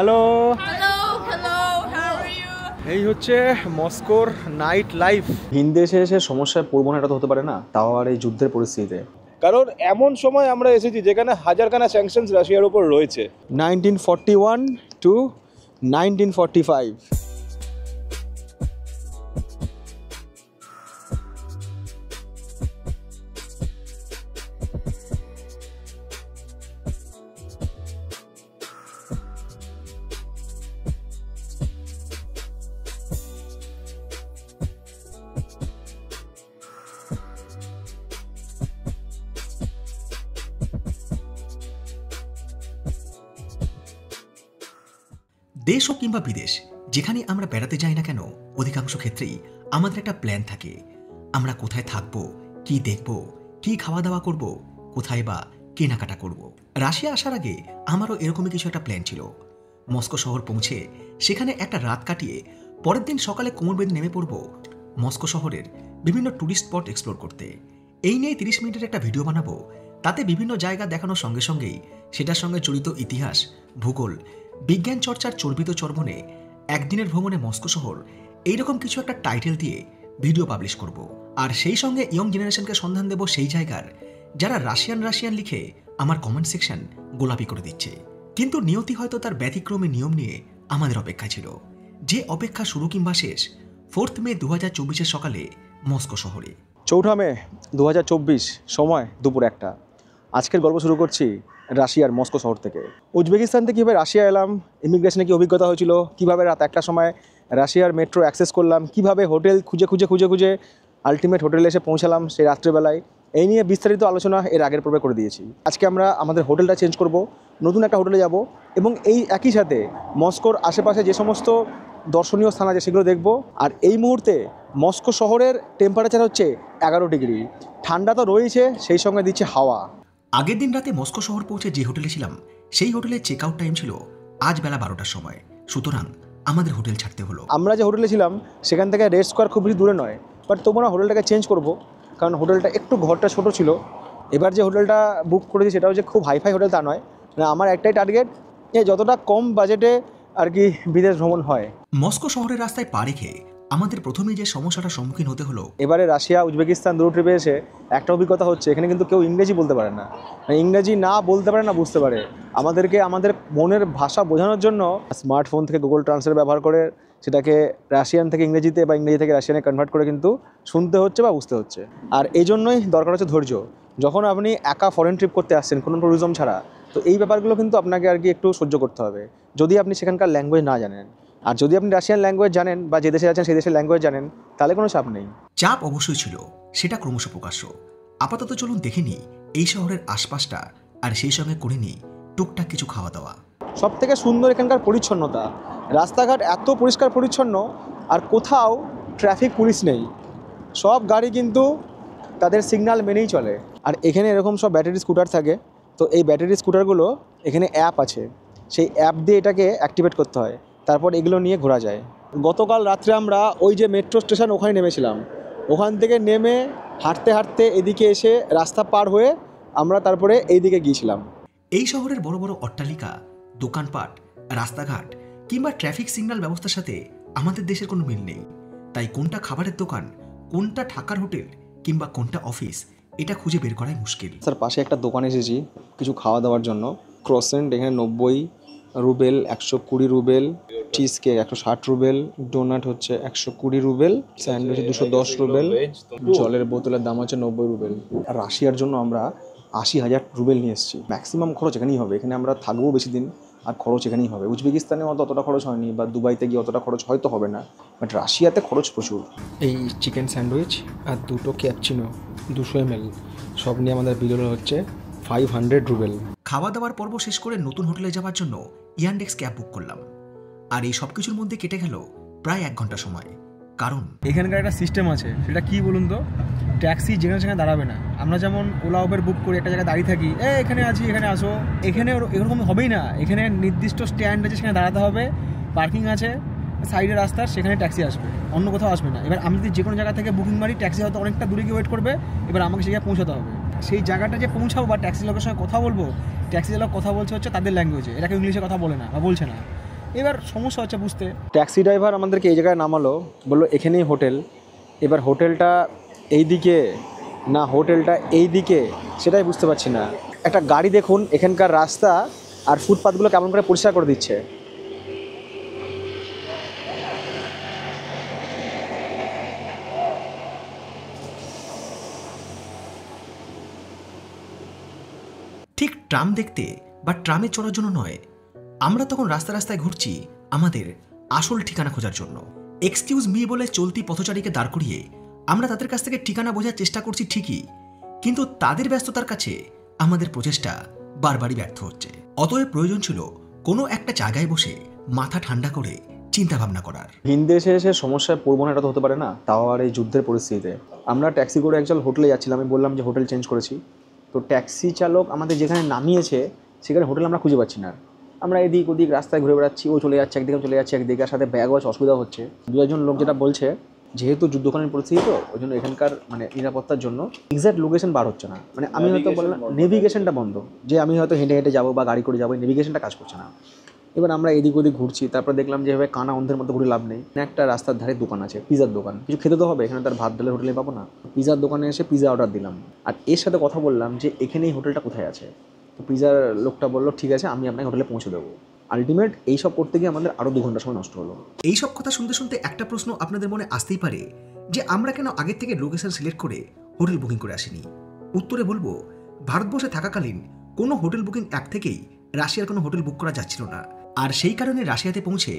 Hello hello hello, how are you? এই হচ্ছে মস্কোর নাইট লাইফ। হিন্দে এসে এসে সমস্যায় পড়বো না, এটা তো হতে পারে না, তাও আর এই যুদ্ধের পরিস্থিতিতে। কারণ এমন সময় আমরা এসেছি যেখানে হাজারখানা স্যাংশনস রাশিয়ার উপর রয়েছে। 1941 to 1945। দেশ হোক কিংবা বিদেশ, যেখানে আমরা বেড়াতে যাই না কেন, অধিকাংশ ক্ষেত্রেই আমাদের একটা প্ল্যান থাকে। আমরা কোথায় থাকবো, কি দেখব, কি খাওয়া দাওয়া করব, কোথায় বা কেনাকাটা করব। রাশিয়া আসার আগে আমারও এরকমই কিছু একটা প্ল্যান ছিল। মস্কো শহর পৌঁছে সেখানে একটা রাত কাটিয়ে পরের দিন সকালে কোমর বেঁধে নেমে পড়ব মস্কো শহরের বিভিন্ন ট্যুরিস্ট স্পট এক্সপ্লোর করতে। এই নিয়ে 30 মিনিটের একটা ভিডিও বানাবো। তাতে বিভিন্ন জায়গা দেখানোর সঙ্গে সঙ্গেই সেটার সঙ্গে জড়িত ইতিহাস, ভূগোল, বিজ্ঞান চর্চার চর্বিত চর্বণে একদিনের ভ্রমণে মস্কো শহর, এইরকম কিছু একটা টাইটেল দিয়ে ভিডিও পাবলিশ করব। আর সেই সঙ্গে ইয়ং জেনারেশনকে সন্ধান দেব সেই জায়গার যারা রাশিয়ান লিখে আমার কমেন্ট সেকশন গোলাপি করে দিচ্ছে। কিন্তু নিয়তি হয়তো তার ব্যতিক্রমী নিয়ম নিয়ে আমাদের অপেক্ষা ছিল। যে অপেক্ষা শুরু কিংবা শেষ 4 মে 2024 সকালে মস্কো শহরে। 4 মে 2024, সময় দুপুর 1টা। আজকের গল্প শুরু করছি রাশিয়ার মস্কো শহর থেকে। উজবেকিস্তান থেকে কীভাবে রাশিয়া এলাম, ইমিগ্রেশনে কী অভিজ্ঞতা হয়েছিল, কীভাবে রাত 1টার সময় রাশিয়ার মেট্রো অ্যাক্সেস করলাম, কীভাবে হোটেল খুঁজে আলটিমেট হোটেলে এসে পৌঁছালাম সেই রাত্রেবেলায়, এই নিয়ে বিস্তারিত আলোচনা এর আগের পর্বে করে দিয়েছি। আজকে আমরা আমাদের হোটেলটা চেঞ্জ করব, নতুন একটা হোটেলে যাব এবং এই একই সাথে মস্কোর আশেপাশে যে সমস্ত দর্শনীয় স্থান আছে সেগুলো দেখব। আর এই মুহূর্তে মস্কো শহরের টেম্পারেচার হচ্ছে 11 ডিগ্রি। ঠান্ডা তো রয়েছে, সেই সঙ্গে দিচ্ছে হাওয়া। আগের দিন রাতে মস্কো শহর পৌঁছে যে হোটেলে ছিলাম সেই হোটেলের চেক আউট টাইম ছিল আজ বেলা 12টার সময়। সুতরাং আমাদের হোটেল ছাড়তে হলো। আমরা যে হোটেলে ছিলাম সেখান থেকে রেড স্কোয়ার খুব বেশি দূরে নয়, বাট তবু না হোটেলটাকে চেঞ্জ করব, কারণ হোটেলটা একটু ঘরটা ছোট ছিল। এবার যে হোটেলটা বুক করেছি সেটাও যে খুব হাইফাই হোটেল তা নয়, মানে আমার একটাই টার্গেট যে যতটা কম বাজেটে আর কি বিদেশ ভ্রমণ হয়। মস্কো শহরের রাস্তায় পা রেখে আমাদের প্রথমেই যে সমস্যাটার সম্মুখীন হতে হলো, এবারে রাশিয়া উজবেকিস্তান দুটো ট্রিপে এসে একটা অভিজ্ঞতা হচ্ছে, এখানে কিন্তু কেউ ইংরেজি বলতে পারে না, ইংরেজি না বলতে পারে না বুঝতে পারে। আমাদেরকে আমাদের মনের ভাষা বোঝানোর জন্য স্মার্টফোন থেকে গুগল ট্রান্সলেট ব্যবহার করে সেটাকে রাশিয়ান থেকে ইংরেজিতে বা ইংরেজি থেকে রাশিয়ানে কনভার্ট করে কিন্তু শুনতে হচ্ছে বা বুঝতে হচ্ছে। আর এই জন্যই দরকার হচ্ছে ধৈর্য। যখন আপনি একা ফরেন ট্রিপ করতে আসছেন কোনো ট্যুরিজম ছাড়া, তো এই ব্যাপারগুলো কিন্তু আপনাকে আর কি একটু সহ্য করতে হবে, যদি আপনি সেখানকার ল্যাঙ্গুয়েজ না জানেন। আর যদি আপনি রাশিয়ান ল্যাঙ্গুয়েজ জানেন বা যে দেশে আছেন সেই দেশের ল্যাঙ্গুয়েজ জানেন, তাহলে কোনো চাপ নেই। চাপ অবশ্যই ছিল, সেটা ক্রমশ প্রকাশ্য। আপাতত চলুন দেখে নিই এই শহরের আশপাশটা, আর সেই সঙ্গে করে নিই টুকটাক কিছু খাওয়া দাওয়া। সব থেকে সুন্দর এখানকার পরিচ্ছন্নতা, রাস্তাঘাট এত পরিষ্কার পরিচ্ছন্ন, আর কোথাও ট্রাফিক পুলিশ নেই, সব গাড়ি কিন্তু তাদের সিগন্যাল মেনেই চলে। আর এখানে এরকম সব ব্যাটারি স্কুটার থাকে, তো এই ব্যাটারি স্কুটারগুলো এখানে অ্যাপ আছে, সেই অ্যাপ দিয়ে এটাকে অ্যাক্টিভেট করতে হয়, তারপর এগুলো নিয়ে ঘোরা যায়। গতকাল রাত্রে আমরা ওই যে মেট্রো স্টেশন ওখানে নেমেছিলাম, ওখান থেকে নেমে হাঁটতে হাঁটতে এদিকে এসে রাস্তা পার হয়ে আমরা তারপরে এই দিকে গিয়েছিলাম। এই শহরের বড় বড় অট্টালিকা, দোকানপাট, রাস্তাঘাট কিংবা ট্রাফিক সিগন্যাল ব্যবস্থার সাথে আমাদের দেশের কোনো মিল নেই। তাই কোনটা খাবারের দোকান, কোনটা থাকার হোটেল কিংবা কোনটা অফিস, এটা খুঁজে বের করাই মুশকিল। স্যার পাশে একটা দোকানে এসেছি কিছু খাওয়া দাওয়ার জন্য। ক্রসেন্ট এখানে 90 rouble, 120 rouble, cheesecake 160 rouble, doughnut হচ্ছে 120 রুবেল, স্যান্ডউইচ 210 রুবেল, জলের বোতলের দাম হচ্ছে 90 রুবেল। রাশিয়ার জন্য আমরা 80,000 রুবেল নিয়ে এসেছি। ম্যাক্সিমাম খরচ এখানেই হবে, এখানে আমরা থাকবো বেশি দিন, আর খরচ এখানেই হবে। উজবেকিস্তানে অতটা খরচ হয়নি, বা দুবাইতে গিয়ে অতটা খরচ হয়তো হবে না, বাট রাশিয়াতে খরচ প্রচুর। এই চিকেন স্যান্ডউইচ আর 2টো ক্যাপচিনো 200 ml সব নিয়ে আমাদের বিল হচ্ছে 500 রুবেল। খাওয়া দাওয়ার পর্ব শেষ করে নতুন হোটেলে যাওয়ার জন্য ইয়ান্ডেক্স ক্যাব বুক করলাম। আর এই সব কিছুর মধ্যে কেটে গেল প্রায় 1 ঘন্টা সময়। কারণ এখানকার একটা সিস্টেম আছে, সেটা কি বলুন তো, ট্যাক্সি যেখানে সেখানে দাঁড়াবে না। আমরা যেমন ওলা উবের বুক করি, একটা জায়গায় দাঁড়িয়ে থাকি, এখানে আছি এখানে আসো, এখানে এরকম হবেই না। এখানে নির্দিষ্ট স্ট্যান্ড আছে, সেখানে দাঁড়াতে হবে, পার্কিং আছে সাইডে রাস্তার, সেখানে ট্যাক্সি আসবে, অন্য কোথাও আসবে না। এবার আমি যদি যে কোনো জায়গা থেকে বুকিং মারি, ট্যাক্সি হয়তো অনেকটা দূরে গিয়ে ওয়েট করবে, এবার আমাকে সেই জায়গায় পৌঁছাতে হবে। সেই জায়গাটা যে পৌঁছাবো বা ট্যাক্সি লোকের সঙ্গে কথা বলবো, ট্যাক্সি চালক কথা বলছে হচ্ছে তাদের ল্যাঙ্গুয়েজে, এটাকে ইংলিশে কথা বলে না বা বলছে না। এবার সমস্যা হচ্ছে বুঝতে। ট্যাক্সি ড্রাইভার আমাদেরকে এই জায়গায় নামালো, বললো এখানেই হোটেল। এবার হোটেলটা এই দিকে না হোটেলটা এই দিকে সেটাই বুঝতে পারছি না। একটা গাড়ি দেখুন এখানকার রাস্তা আর ফুটপাথগুলো কেমন করে পরিষ্কার করে দিচ্ছে। ঠিক ট্রাম দেখতে বা ট্রামে চড়ার জন্য নয়, আমরা তখন রাস্তা রাস্তায় ঘুরছি আমাদের আসল ঠিকানা খোঁজার জন্য। এক্সকিউজ মি বলে চলতি পথচারীকে দাঁড় করিয়ে আমরা তাদের কাছ থেকে ঠিকানা বোঝার চেষ্টা করছি ঠিকই, কিন্তু তাদের ব্যস্ততার কাছে আমাদের প্রচেষ্টা বারবারই ব্যর্থ হচ্ছে। অতএব প্রয়োজন ছিল কোনো একটা জায়গায় বসে মাথা ঠান্ডা করে চিন্তা ভাবনা করার। ভিন দেশে এসে সমস্যায় পড়বো না, এটা তো হতে পারে না, তাও আর এই যুদ্ধের পরিস্থিতিতে। আমরা ট্যাক্সি করে একচুয়াল হোটেলে যাচ্ছিলাম, আমি বললাম যে হোটেল চেঞ্জ করেছি। তো ট্যাক্সি চালক আমাদের যেখানে নামিয়েছে সেখানে হোটেল আমরা খুঁজে পাচ্ছি না। আমরা এদিক ওদিক রাস্তায় ঘুরে বেড়াচ্ছি, ও চলে যাচ্ছে একদিকে, চলে যাচ্ছে একদিকে, আর সাথে ব্যাগও আছে, অসুবিধা হচ্ছে। দু একজন লোক যেটা বলছে, যেহেতু যুদ্ধকালীন পরিস্থিতি তো ওই জন্য এখানকার মানে নিরাপত্তার জন্য এক্স্যাক্ট লোকেশন বার হচ্ছে না। মানে আমি হয়তো বললাম নেভিগেশনটা বন্ধ, যে আমি হয়তো হেঁটে হেঁটে যাবো বা গাড়ি করে যাবো, নেভিগেশনটা কাজ করছে না। এবার আমরা এদিক ওদিক ঘুরছি, তারপর দেখলাম যে এভাবে কানা অন্ধের মতো ঘুরে লাভ নেই। একটা রাস্তার ধারে দোকান আছে, পিজার দোকান, কিছু খেতে তো হবে, এখানে তার ভাত ডালের হোটেলে পাবো না। পিজার দোকানে এসে পিজা অর্ডার দিলাম, আর এর সাথে কথা বললাম যে এখানে এই হোটেলটা কোথায় আছে। তো পিজার লোকটা বললো ঠিক আছে, আমি আপনাকে হোটেলে পৌঁছে দেবো। আলটিমেট এইসব করতে গিয়ে আমাদের আরও 2 ঘন্টা সময় নষ্ট হলো। এইসব কথা শুনতে শুনতে একটা প্রশ্ন আপনাদের মনে আসতেই পারে যে আমরা কেন আগের থেকে লোকেশন সিলেক্ট করে হোটেল বুকিং করে আসিনি। উত্তরে বলবো, ভারতবর্ষে থাকাকালীন কোনো হোটেল বুকিং অ্যাপ থেকেই রাশিয়ার কোনো হোটেল বুক করা যাচ্ছিল না, আর সেই কারণে রাশিয়াতে পৌঁছে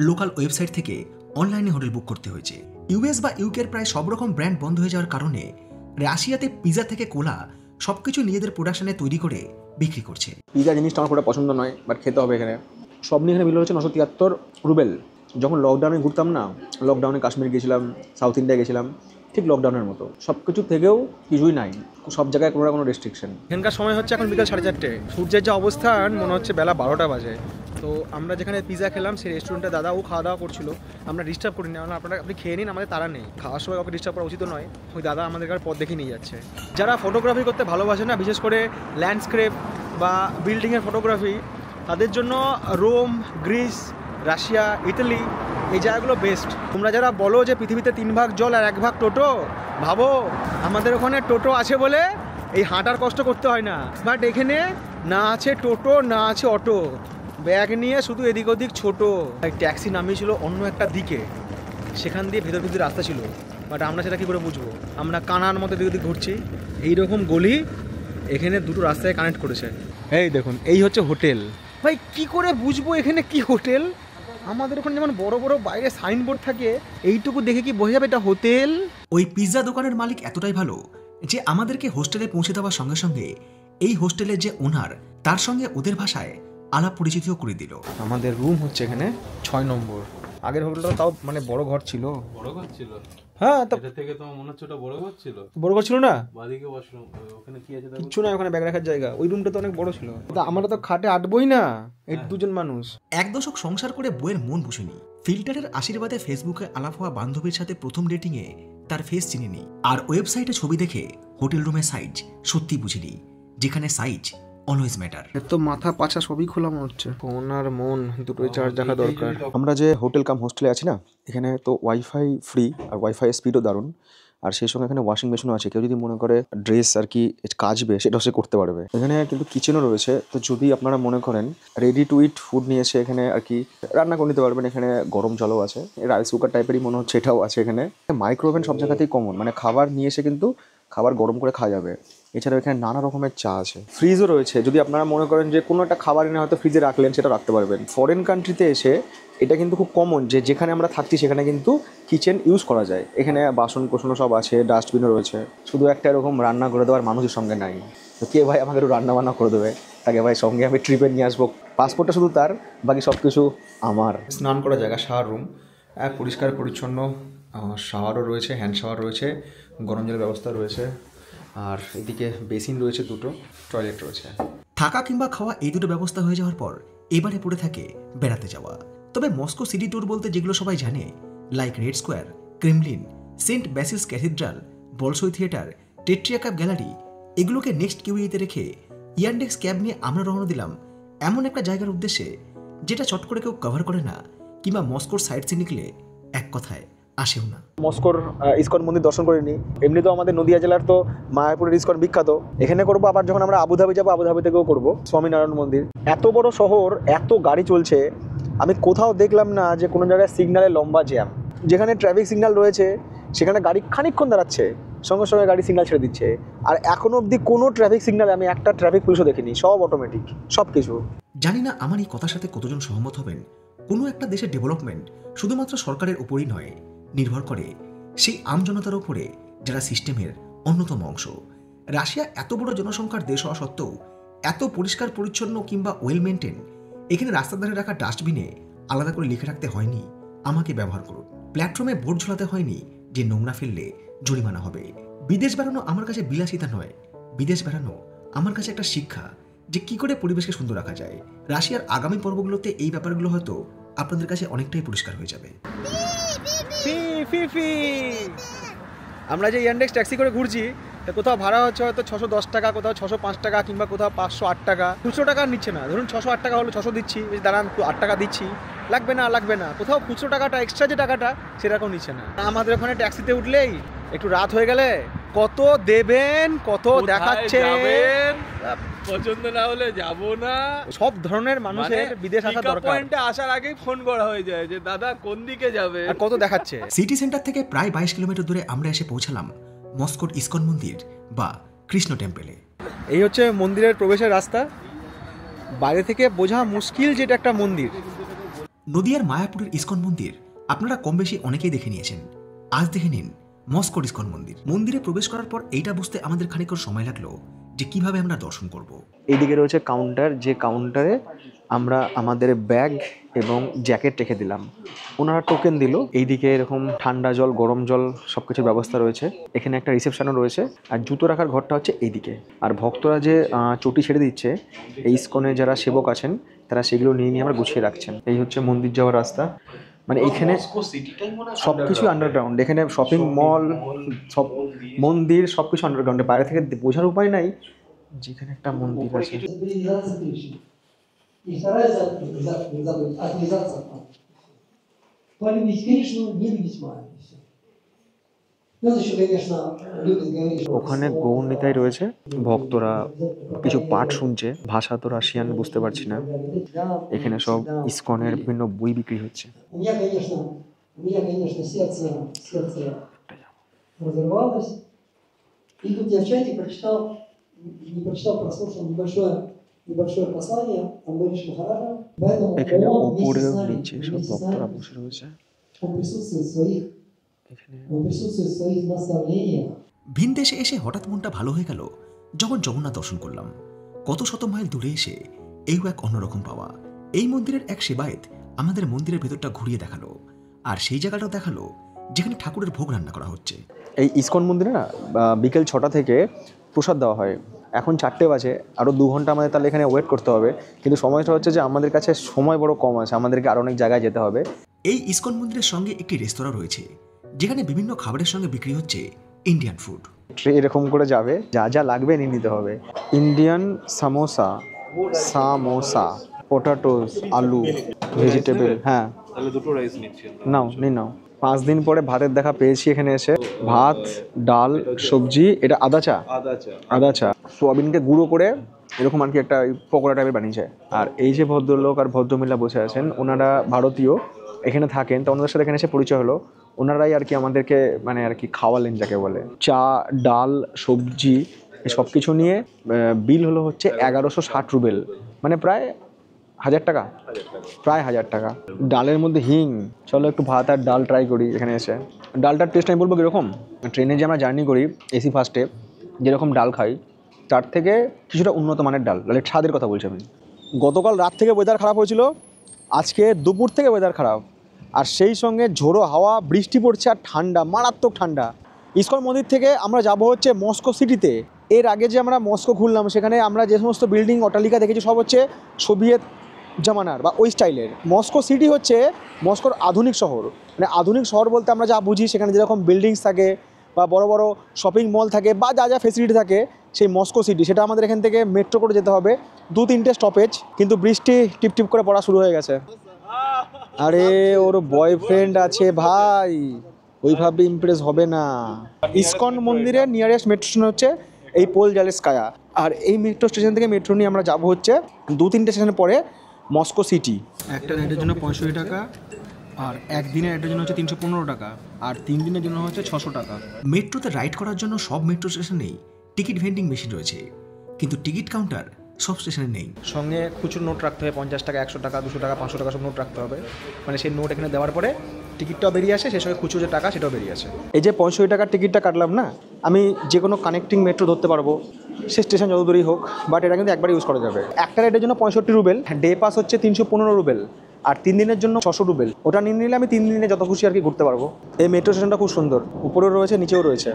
লোকাল ওয়েবসাইট থেকে অনলাইনে হোটেল বুক করতে হয়েছে। ইউএস বা ইউকের প্রায় সব রকম ব্র্যান্ড বন্ধ হয়ে যাওয়ার কারণে রাশিয়াতে পিজা থেকে কোলা সবকিছু নিজেদের প্রোডাকশনে তৈরি করে বিক্রি করছে। পিজা জিনিসটা আমার খুব পছন্দ নয়, বাট খেতে হবে এখানে। সব নিয়ে এখানে বিল হচ্ছে 973 রুবেল। যখন লকডাউনে ঘুরতাম না, লকডাউনে কাশ্মীর গেছিলাম, সাউথ ইন্ডিয়া গেছিলাম, ঠিক লকডাউনের মতো সব কিছু থেকেও কিছুই নাই, সব জায়গায় কোনো না কোনো রেস্ট্রিকশন। এখানকার সময় হচ্ছে এখন বিকাল 4:30, সূর্যের যে অবস্থান মনে হচ্ছে বেলা 12টা বাজে। তো আমরা যেখানে পিজা খেলাম সেই রেস্টুরেন্টে দাদা ও খাওয়া দাওয়া করছিল, আমরা ডিস্টার্ব করিনি, কারণ আপনি খেয়ে নিন, আমাদের তারা নেই, খাওয়ার সময় ওকে ডিস্টার্ব করা উচিত নয়। ওই দাদা আমাদের কাছে পথ দেখে নিয়ে যাচ্ছে। যারা ফটোগ্রাফি করতে ভালোবাসে না, বিশেষ করে ল্যান্ডস্কেপ বা বিল্ডিংয়ের ফটোগ্রাফি, তাদের জন্য রোম, গ্রিস, রাশিয়া, ইতালি এই জায়গাগুলো বেস্ট। তোমরা যারা বলো যে পৃথিবীতে 3 ভাগ জল আর 1 ভাগ টোটো, ভাবো আমাদের ওখানে টোটো আছে বলে এই হাঁটার কষ্ট করতে হয় না। বাট এখানে না আছে টোটো, না আছে অটো, ব্যাগ নিয়ে শুধু এদিক ওদিক ছোট। ট্যাক্সি নামিয়েছিল অন্য একটা দিকে, সেখান দিয়ে ভেতর ভেতর রাস্তা ছিল, বাট আমরা সেটা কী করে বুঝবো? আমরা কানার মতো এদিক ওদিক ঘুরছি। এইরকম গলি এখানে দুটো রাস্তায় কানেক্ট করেছে। এই দেখুন, এই হচ্ছে হোটেল। ভাই কি করে বুঝবো এখানে কি হোটেল? আমাদের ওখানে যেমন বড় বড় বাইরে সাইনবোর্ড থাকে, এইটুকু দেখে কি বোঝা যাবে এটা হোটেল? ওই পিৎজা দোকানের মালিক এতটাই ভালো যে আমাদেরকে হোস্টেলে পৌঁছে দেওয়ার সঙ্গে সঙ্গে এই হোস্টেলের যে ওনার, তার সঙ্গে ওদের ভাষায় আলাপ পরিচিতিও করে দিল। আমাদের রুম হচ্ছে এখানে 6 নম্বর। আগের হোটেলটা তাও মানে বড় ঘর ছিল। বড় ঘর ছিল? হ্যাঁ, তা এটা থেকে তোমার মনে হচ্ছে ওটা বড় ঘর ছিল? বড় ঘর ছিল না, বাদিকে ওয়াশরুম, ওখানে কি আছে? কিচ্ছু না, ওখানে ব্যাগ রাখার জায়গা। ওই রুমটা তো অনেক বড় ছিল। তা আমরা তো খাটে আটবই না, এই 2 জন মানুষ। 1 দশক সংসার করে বইয়ের মন বসেনি, ফিল্টারের আশীর্বাদে ফেসবুকে আলাপ হওয়া বান্ধবীর সাথে প্রথম ডেটিংয়ে তার ফেস চিনিনি, আর ওয়েবসাইটে ছবি দেখে হোটেল রুমের সাইজ সত্যি বুঝিনি, যেখানে সাইজ অলওয়েজ ম্যাটার। তো মাথা পাছা সবই খোলা মনে হচ্ছে। ফোন আর মন দুটোই চার্জ রাখা দরকার। আমরা যে হোটেল কাম হোস্টেলে আছি না, এখানে তো ওয়াইফাই ফ্রি, আর ওয়াইফাই স্পিডও দারুণ, আর সেই সঙ্গে এখানে ওয়াশিং মেশিনও আছে। কেউ যদি মনে করে ড্রেস আর কি কাচবে, সেটাও সে করতে পারবে। এখানে কিন্তু কিচেনও রয়েছে, তো যদি আপনারা মনে করেন রেডি টু ইট ফুড নিয়ে এসে এখানে আর কি রান্না করে নিতে পারবেন। এখানে গরম জলও আছে, রাইস কুকার টাইপেরই মনে হচ্ছে এটাও আছে। এখানে মাইক্রোওভেন সব জায়গাতেই কমন, মানে খাবার নিয়ে এসে কিন্তু খাবার গরম করে খাওয়া যাবে। এছাড়াও এখানে নানা রকমের চা আছে, ফ্রিজও রয়েছে। যদি আপনারা মনে করেন যে কোনো একটা খাবার এনে হয়তো ফ্রিজে রাখলেন, সেটা রাখতে পারবেন। ফরেন কান্ট্রিতে এসে এটা কিন্তু খুব কমন যে যেখানে আমরা থাকছি সেখানে কিন্তু কিচেন ইউজ করা যায়। এখানে বাসন কোসনও সব আছে, ডাস্টবিনও রয়েছে। শুধু একটা এরকম রান্না করে দেওয়ার মানুষের সঙ্গে নাই, তো কে ভাই আমাকে একটু রান্না বান্না করে দেবে, তাকে ভাই সঙ্গে আমি ট্রিপে নিয়ে আসবো। পাসপোর্টটা শুধু তার, বাকি সব কিছু আমার। স্নান করার জায়গা, শাওয়ার রুম, পরিষ্কার পরিচ্ছন্ন, শাওয়ারও রয়েছে, হ্যান্ড শাওয়ার রয়েছে, গরম জলের ব্যবস্থা রয়েছে, আর এদিকে বেসিন রয়েছে, 2টো টয়লেট রয়েছে। থাকা কিংবা খাওয়া এই দুটো ব্যবস্থা হয়ে যাওয়ার পর এবারে পড়ে থাকে বেড়াতে যাওয়া। তবে মস্কো সিটি ট্যুর বলতে যেগুলো সবাই জানে, like Red Square, Kremlin, Saint Basil's Cathedral, Bolshoi Theatre, Tretyakov Gallery, এগুলোকে নেক্সট কিউইতে রেখে ইয়ান্ডেক্স ক্যাব নিয়ে আমরা রওনা দিলাম এমন একটা জায়গার উদ্দেশ্যে যেটা চট করে কেউ কভার করে না, কিংবা মস্কোর সাইড সিন নিকলে এক কথায় আসেও না। মস্কোর ইসকন মন্দির দর্শন করে নিই। এমনি তো আমাদের নদিয়া জেলার তো মায়াপুরের ইসকন বিখ্যাত, এখানে করবো। আবার যখন আমরা আবুধাবি যাবো, আবুধাবি থেকেও করবো স্বামীনারায়ণ মন্দির। এত বড় শহর, এত গাড়ি চলছে, আমি কোথাও দেখলাম না যে কোনো জায়গায় সিগন্যালে লম্বা জ্যাম। যেখানে ট্রাফিক সিগন্যাল রয়েছে সেখানে গাড়ি খানিকক্ষণ দাঁড়াচ্ছে, সঙ্গে সঙ্গে গাড়ি সিগন্যাল ছেড়ে দিচ্ছে। আর এখনো অবধি কোনো ট্রাফিক সিগন্যালে আমি একটা ট্রাফিক পুলিশও দেখিনি, সব অটোমেটিক, সব কিছু। জানি না আমার এই কথার সাথে কতজন সহমত হবেন। কোনো একটা দেশের ডেভেলপমেন্ট শুধুমাত্র সরকারের উপরই নয়, নির্ভর করে সেই আমজনতার উপরে যারা সিস্টেমের অন্যতম অংশ। রাশিয়া এত বড় জনসংখ্যার দেশ হওয়া সত্ত্বেও এত পরিষ্কার পরিচ্ছন্ন কিংবা ওয়েল মেনটেন। এখানে রাস্তার ধারে রাখা ডাস্টবিনে আলাদা করে লিখে রাখতে হয়নি আমাকে ব্যবহার করুন। প্ল্যাটফর্মে বোর্ড ঝোলাতে হয়নি যে নোংরা ফেললে জরিমানা হবে। বিদেশ বেড়ানো আমার কাছে বিলাসিতা নয়, বিদেশ বেড়ানো আমার কাছে একটা শিক্ষা যে কি করে পরিবেশকে সুন্দর রাখা যায়। রাশিয়ার আগামী পর্বগুলোতে এই ব্যাপারগুলো হয়তো আপনাদের কাছে অনেকটাই পরিষ্কার হয়ে যাবে। আমরা যে ইয়ান্ডেক্স ট্যাক্সি করে ঘুরছি, কোথাও ভাড়া হচ্ছে হয়তো 610 টাকা, কোথাও 605 টাকা, কিংবা কোথাও 508 টাকা। 200 টাকা নিচ্ছে না। ধরুন 608 টাকা হলো, 600 দিচ্ছি, বেশ দাঁড়ান 8 টাকা দিচ্ছি, লাগবে না। কোথাও খুচরো টাকাটা, এক্সট্রা যে টাকাটা সেরকম নিচ্ছে না। আমাদের ওখানে ট্যাক্সিতে উঠলেই একটু রাত হয়ে গেলে কত দেবেন, কত দেখাচ্ছে, পছন্দ না হলে যাব না। সব ধরনের মানুষের বিদেশ আসা দরকার। পয়েন্টে আসার আগেই ফোন করা হয়ে যায় যে দাদা কোন দিকে যাবে, আর কত দেখাচ্ছে। সিটি সেন্টার থেকে প্রায় 22 কিলোমিটার দূরে আমরা এসে পৌঁছালাম মস্কোর ইসকন মন্দির বা কৃষ্ণ টেম্পলে। এই হচ্ছে মন্দিরের প্রবেশের রাস্তা। বাইরে থেকে বোঝা মুশকিল যেটা একটা মন্দির। নদিয়ার মায়াপুরের ইসকন মন্দির আপনারা কম বেশি অনেকেই দেখে নিয়েছেন। আজ দেখে নিন মস্কোর ইসকন মন্দির। মন্দিরে প্রবেশ করার পর এইটা বুঝতে আমাদের খানিকক্ষণ সময় লাগলো যে কিভাবে আমরা দর্শন করব। এইদিকে রয়েছে কাউন্টার, যে কাউন্টারে আমরা আমাদের ব্যাগ এবং জ্যাকেট রেখে দিলাম। ওনারা টোকেন দিল। এইদিকে এরকম ঠান্ডা জল, গরম জল সব কিছুর ব্যবস্থা রয়েছে। এখানে একটা রিসেপশনও রয়েছে। আর জুতো রাখার ঘরটা হচ্ছে এইদিকে। আর ভক্তরা যে চটি ছেড়ে দিচ্ছে, এই ইসকনে যারা সেবক আছেন তারা সেগুলো নিয়ে আমরা গুছিয়ে রাখছেন। এই হচ্ছে মন্দির যাওয়ার রাস্তা। মানে এইখানে সব কিছু আন্ডারগ্রাউন্ড। এখানে শপিং মল, সব মন্দির, সব কিছু আন্ডারগ্রাউন্ডে। বাইরে থেকে বোঝার উপায় নাই যেখানে একটা মন্দির আছে। И вторая заповедь – отвязаться от мамы. Полюбить Кришну, не любить маму. И он еще, конечно, любит говорить, что... ওখানে গৌরনীতাই রয়েছে, ভক্তরা কিছু পাঠ শুনছে। ভাষা তো রাশিয়ান, বুঝতে পারছি না। এখানে সব ইসকনের বিভিন্ন বই বিক্রি হচ্ছে। У меня, конечно, сердце разорвалось. И тут я в чате не прочитал, прослушал небольшое послание Амбариш Махараджа. Поэтому এখানে он উপরে вместе с нами, নিচে সব вместе с ভক্তরা нами, বসে রয়েছে। он присутствует в своих наставлениях. ভিন দেশে এসে হঠাৎ মনটা ভালো হয়ে গেল যখন জগন্নাথ দর্শন করলাম। কত শত মাইল দূরে এসে এই এক অন্যরকম পাওয়া। এই মন্দিরের এক সেবায়েত আমাদের মন্দিরের ভেতরটা ঘুরিয়ে দেখালো, আর সেই জায়গাটাও দেখালো যেখানে ঠাকুরের ভোগ রান্না করা হচ্ছে। এই ইসকন মন্দিরে না বিকেল 6টা থেকে প্রসাদ দেওয়া হয়। এখন 4টে বাজে, আরও 2 ঘন্টা আমাদের তাহলে এখানে ওয়েট করতে হবে। কিন্তু সময়টা হচ্ছে যে আমাদের কাছে সময় বড় কম আছে, আমাদেরকে আরও অনেক জায়গায় যেতে হবে। এই ইসকন মন্দিরের সঙ্গে একটি রেস্তোরাঁ রয়েছে যেখানে বিভিন্ন খাবারের সঙ্গে বিক্রি হচ্ছে ইন্ডিয়ান ফুড। এরকম করে যাবে, যা যা লাগবে নিয়ে নিতে হবে। ইন্ডিয়ান সামোসা, পটাটোস, আলু, ভেজিটেবল। হ্যাঁ, তাহলে দুটো রাইস নিচ্ছি। নাও 5 দিন পরে ভাতের দেখা পেয়েছি এখানে এসে। ভাত, ডাল, সবজি। এটা আদা চা সোয়াবিনকে গুঁড়ো করে এরকম আর কি একটা পকোড়া টাইপের বানিয়েছে। আর এই যে ভদ্রলোক আর ভদ্রমহিলা বসে আছেন, ওনারা ভারতীয়, এখানে থাকেন। তো ওনাদের সাথে এখানে এসে পরিচয় হলো। ওনারাই আর কি আমাদেরকে মানে আর কি খাওয়ালেন যাকে বলে। চা, ডাল, সবজি সব কিছু নিয়ে বিল হলো হচ্ছে 1160 রুবেল, মানে প্রায় 1000 টাকা, প্রায় 1000 টাকা। ডালের মধ্যে হিং। চলো একটু ভাত আর ডাল ট্রাই করি এখানে এসে। ডালটার টেস্ট আমি বলবো কীরকম, ট্রেনে যে আমরা জার্নি করি এসি ফার্স্টে যেরকম ডাল খাই তার থেকে কিছুটা উন্নত মানের ডাল, ডালের স্বাদের কথা বলছি আমি। গতকাল রাত থেকে ওয়েদার খারাপ হয়েছিল, আজকে দুপুর থেকে ওয়েদার খারাপ, আর সেই সঙ্গে ঝোড়ো হাওয়া, বৃষ্টি পড়ছে আর ঠান্ডা, মারাত্মক ঠান্ডা। ইসকন মন্দির থেকে আমরা যাব হচ্ছে মস্কো সিটিতে। এর আগে যে আমরা মস্কো ঘুরলাম সেখানে আমরা যে সমস্ত বিল্ডিং অট্টালিকা দেখেছি সব হচ্ছে সোভিয়েত জামানার বা ওই স্টাইলের। মস্কো সিটি হচ্ছে মস্কোর আধুনিক শহর। মানে আধুনিক শহর বলতে আমরা যা বুঝি সেখানে যেরকম বিল্ডিংস থাকে, বা বড় বড় শপিং মল থাকে বা যা যা ফেসিলিটি থাকে সেই মস্কো সিটি, সেটা আমাদের এখান থেকে মেট্রো করে যেতে হবে 2-3টে স্টপেজ। কিন্তু বৃষ্টি টিপ টিপ করে পড়া শুরু হয়ে গেছে। আরে ওর বয়ফ্রেন্ড আছে ভাই, ওইভাবে ইমপ্রেস হবে না। ইসকন মন্দিরের নিয়ারেস্ট মেট্রো স্টেশন হচ্ছে এই পোলজালেস্কায়া, আর এই মেট্রো স্টেশন থেকে মেট্রো নিয়ে আমরা যাব হচ্ছে 2-3টে স্টেশনের পরে মস্কো সিটি। একটা রাইডের জন্য 65 টাকা, আর একদিনের রাইডের জন্য হচ্ছে 315 টাকা, আর 3 দিনের জন্য হচ্ছে 600 টাকা। মেট্রোতে রাইড করার জন্য সব মেট্রো স্টেশনেই টিকিট ভেন্ডিং মেশিন রয়েছে, কিন্তু টিকিট কাউন্টার সব স্টেশনে নেই। সঙ্গে খুচরো নোট রাখতে হবে, 50 টাকা, 100 টাকা, 200 টাকা, 500 টাকা সব নোট রাখতে হবে। মানে সেই নোট এখানে দেওয়ার পরে টিকিটটাও বেরিয়ে আসে, সেই সঙ্গে খুচরো যে টাকা সেটাও বেরিয়ে আসে। এই যে 65 টাকার টিকিটটা কাটলাম না, আমি যে কোনো কানেক্টিং মেট্রো ধরতে পারবো, সে স্টেশন যত দূরই হোক, বাট এটা কিন্তু একবার ইউজ করা যাবে। একটা রাইডের জন্য 65 রুবেল, ডে পাস হচ্ছে 315 রুবেল, আর 3 দিনের জন্য 600 রুবেল। ওটা নিয়ে নিলে আমি 3 দিনে যত খুশি আর কি ঘুরতে পারবো। এই মেট্রো স্টেশনটা খুব সুন্দর, উপরেও রয়েছে নিচেও রয়েছে।